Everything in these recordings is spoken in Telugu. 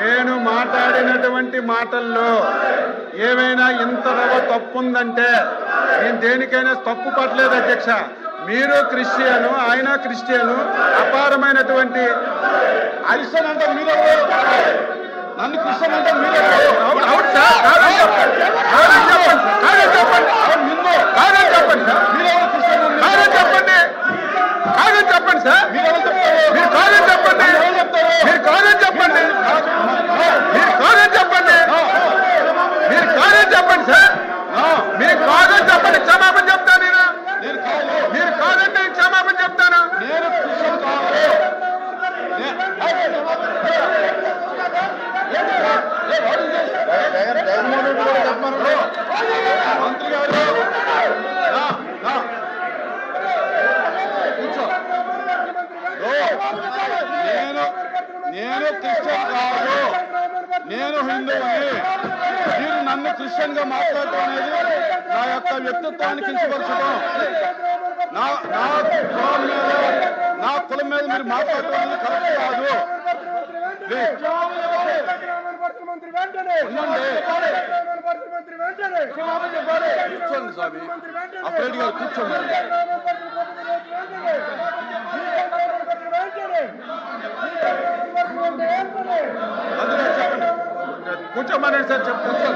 నేను మాట్లాడినటువంటి మాటల్లో ఏమైనా ఇంతలో తప్పు ఉందంటే నేను దేనికైనా తప్పు పట్టలేదు అధ్యక్ష. మీరు క్రిస్టియను, ఆయన క్రిస్టియను, అపారమైనటువంటి క్రిస్టియన్ అంటే మీరు నన్ను క్రిస్టియన్ అంటే మీరు అవును సార్, చెప్పండి సార్, మీరు కాదని చెప్పండి, మీరు కాదని చెప్పండి, మీరు కాదని చెప్పండి, మీరు కాదని చెప్పండి సార్, మీరు కాదని చెప్పండి, క్షమాపణ చెప్తాను నేను. మీరు కాదంటే నేను క్షమాపణ చెప్తాను. నేను క్రిస్టియన్ కాదు. మంత్రి గారు కూర్చో. నేను క్రిస్టియన్ కాదు, నేను హిందువుని. మీరు నన్ను క్రిస్టియన్ గా మాట్లాడటం అనేది నా యొక్క వ్యక్తిత్వాన్ని కించపరచడం, నా కులం మీద మీరు మాట్లాడటం అనేది కరెక్ట్ కాదు. కూర్చోండి స్వామి, అప్రెడ్డి గారు కూర్చోండి. కూర్చోమని సార్ చెప్తాను.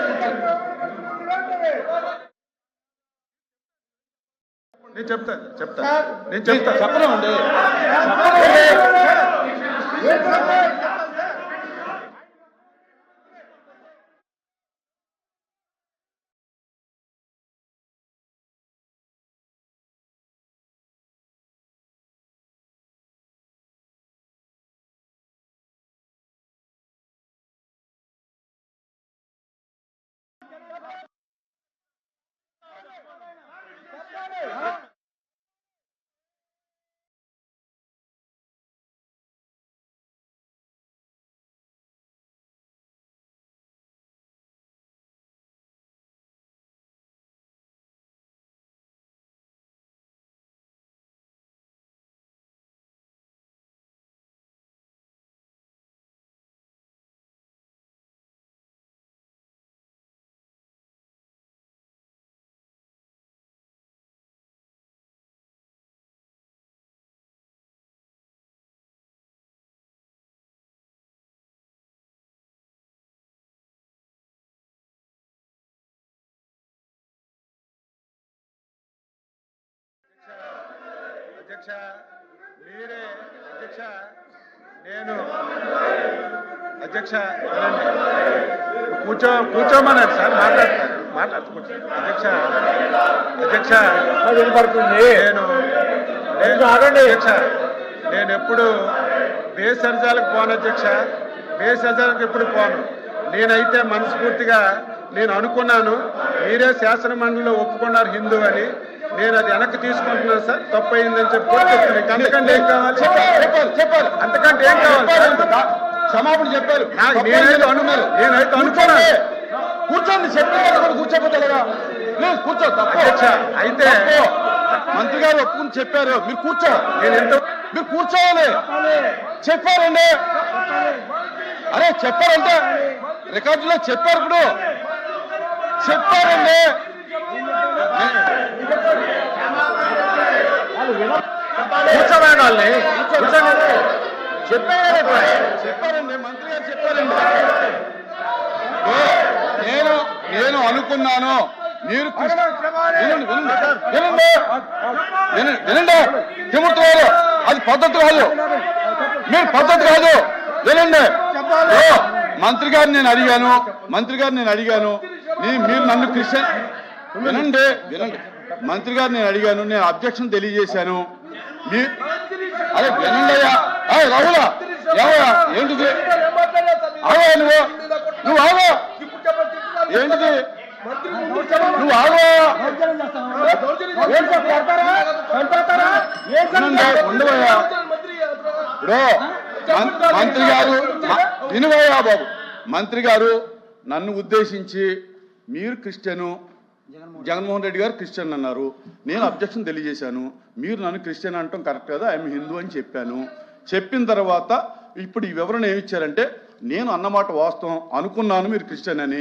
నేను చెప్తాను చెప్పనండి. అధ్యక్ష మీరే అధ్యక్ష, నేను అధ్యక్ష కూర్చోమన్నారు సార్, మాట్లాడుతూ అధ్యక్ష వినపడుతుంది. అధ్యక్ష నేను ఎప్పుడు బేసర్జాలకు పోను అధ్యక్ష, బేసర్జాలకు ఎప్పుడు పోను. నేనైతే మనస్ఫూర్తిగా నేను అనుకున్నాను, మీరే శాసన మండలిలో ఒప్పుకున్నారు హిందూ అని. నేను అది వెనక్కి తీసుకుంటున్నాను సార్, తప్పు అయిందని చెప్పి చెప్తున్నాను. అంతకంటే ఏం కావాలి? చెప్పారు అంతకంటే ఏం కావాలి? క్షమాపణ చెప్పారు. నేనైతే అనుకున్నాను. కూర్చోండి, చెప్పారు కూర్చోపోతలేదా? ప్లీజ్ కూర్చో. అధ్యక్ష అయితే మంత్రి గారు ఒప్పుకుని చెప్పారు, మీరు కూర్చో. మీరు కూర్చోవాలి. చెప్పారండి, అరే చెప్పారంటే రికార్డులో చెప్పారు. ఇప్పుడు చెప్పారండి, కూర్చోమని వాళ్ళని చెప్పారండి, మంత్రి గారు చెప్పారండి. నేను అనుకున్నాను మీరు వినండి, తిరుగుతున్నారు, అది పద్ధతి కాదు, మీరు పద్ధతి కాదు. వినండి, మంత్రి గారు నేను అడిగాను, మీరు నన్ను క్రిస్టియన్ వినండి, మంత్రి గారు నేను అడిగాను, నేను అబ్జెక్షన్ తెలియజేశాను. అరే వినండి అయ్యా, రాహులా ఏమయ్యా, ఏంటిది? ఆగా నువ్వు ఆగా, ఏంటిది? నువ్వు ఆగా, ఉండవయ్యా. ఇప్పుడు మంత్రి గారు వినువయ్యా బాబు, మంత్రి గారు నన్ను ఉద్దేశించి మీరు క్రిస్టియను, జగన్మోహన్ రెడ్డి గారు క్రిస్టియన్ అన్నారు. నేను అబ్జెక్షన్ తెలియజేశాను. మీరు నన్ను క్రిస్టియన్ అంటాం కరెక్ట్ కదా, ఐఎమ్ హిందూ అని చెప్పాను. చెప్పిన తర్వాత ఇప్పుడు ఈ వివరణ ఏమి ఇచ్చారంటే, నేను అన్నమాట వాస్తవం, అనుకున్నాను మీరు క్రిస్టియన్ అని.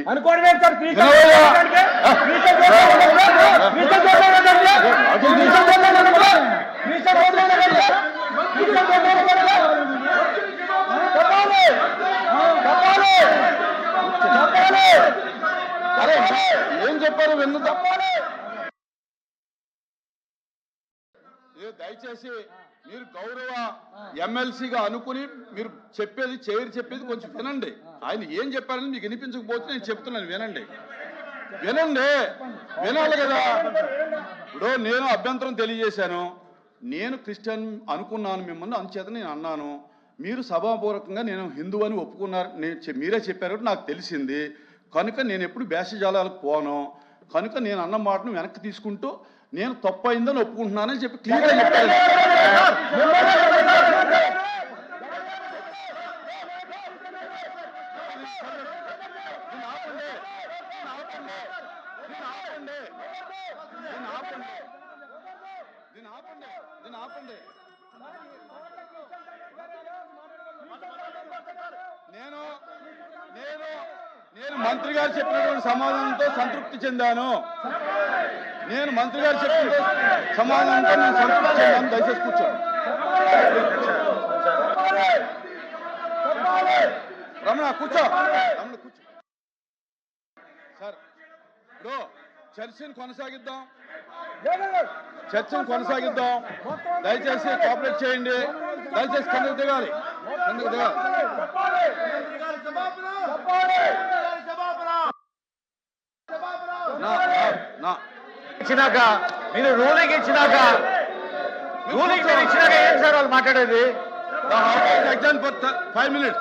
ఏం చెప్పారు విన్ను తప్పాలి. దయచేసి మీరు గౌరవ ఎమ్మెల్సీగా అనుకుని మీరు చెప్పేది చెప్పేది కొంచెం వినండి. ఆయన ఏం చెప్పారని మీకు వినిపించకపోతే నేను చెప్తున్నాను, వినండి వినాలి కదా. ఇప్పుడు నేను అభ్యంతరం తెలియజేశాను, నేను క్రిస్టియన్ అనుకున్నాను మిమ్మల్ని, అందుచేత నేను అన్నాను. మీరు సభాపూర్వకంగా నేను హిందూ అని ఒప్పుకున్నారు, మీరే చెప్పారు నాకు తెలిసింది కనుక నేను ఎప్పుడు భేషజాలాలకు పోను కనుక నేను అన్న మాటను వెనక్కి తీసుకుంటూ నేను తప్పు అయిందని ఒప్పుకుంటున్నానని చెప్పి క్లియర్గా చెప్పాను. నేను మంత్రి గారు చెప్పినటువంటి సమాధానంతో సంతృప్తి చెందాను. నేను మంత్రి గారు చెప్పిన సమాధానంతో నేను సంతృప్తి చెందాను. దయచేసి కూర్చోండి. రమణ కూర్చో. సార్ ఇప్పుడు చర్చను కొనసాగిద్దాం. దయచేసి కోఆపరేట్ చేయండి. దయచేసి కిందకు దిగాలి. ఇచ్చినాక మీరు రూలింగ్ ఇచ్చినాక ఏం సార్ వాళ్ళు మాట్లాడేది? Exam for 5 minutes.